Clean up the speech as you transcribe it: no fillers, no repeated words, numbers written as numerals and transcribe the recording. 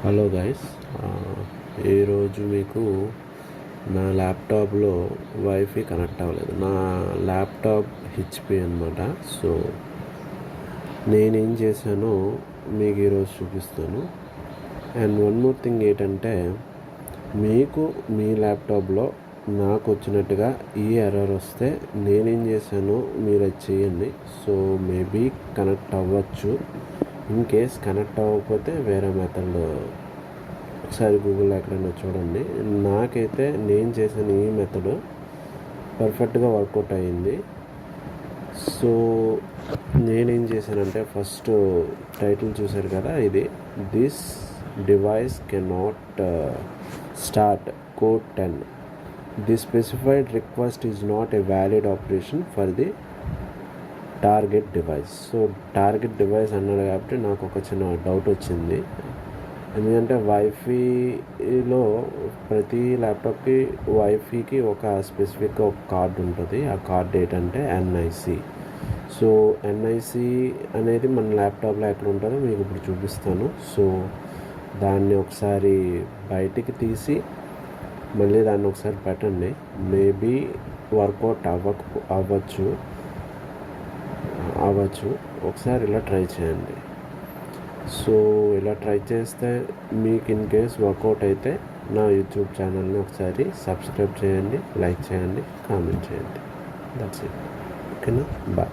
Hello guys, ఈరోజు మీకు నా ల్యాప్టాప్లో వైఫై కనెక్ట్ అవ్వలేదు. నా ల్యాప్టాప్ హెచ్పి అనమాట. సో నేనేం చేశానో మీకు ఈరోజు చూపిస్తాను. అండ్ వన్ మోర్ థింగ్ ఏంటంటే, మీకు మీ ల్యాప్టాప్లో నాకు వచ్చినట్టుగా ఈ ఎర్రర్ వస్తే నేనేం చేశానో మీరు అది చేయండి. సో మేబీ కనెక్ట్ అవ్వచ్చు. ఇన్ కేస్ కనెక్ట్ అవ్వకపోతే వేరే మెథడ్ ఒకసారి గూగుల్లో ఎక్కడైనా చూడండి. నాకైతే నేను చేసిన ఈ మెథడ్ పర్ఫెక్ట్గా వర్కౌట్ అయ్యింది. సో నేనేం చేశానంటే, ఫస్ట్ టైటిల్ చూశారు కదా, ఇది this device cannot start code 10. The specified request is not a valid operation for the target device. So target device అన్నాడు కాబట్టి నాకు ఒక చిన్న డౌట్ వచ్చింది. ఎందుకంటే వైఫైలో ప్రతి ల్యాప్టాప్కి వైఫైకి ఒక స్పెసిఫిక్గా ఒక కార్డ్ ఉంటుంది. ఆ కార్డ్ ఏంటంటే ఎన్ఐసి. సో ఎన్ఐసి అనేది మన ల్యాప్టాప్లో ఎక్కడ ఉంటుందో మీకు ఇప్పుడు చూపిస్తాను. సో దాన్ని ఒకసారి బయటికి తీసి మళ్ళీ దాన్ని ఒకసారి పెట్టండి. మేబీ వర్కౌట్ అవ్వచ్చు. ఒకసారి ఇలా ట్రై చేయండి. సో ఇలా ట్రై చేస్తే మీకు ఇన్ కేస్ వర్కౌట్ అయితే నా యూట్యూబ్ ఛానల్ని ఒకసారి సబ్స్క్రైబ్ చేయండి, లైక్ చేయండి, కామెంట్ చేయండి. That's it. ఓకేనా? బాయ్.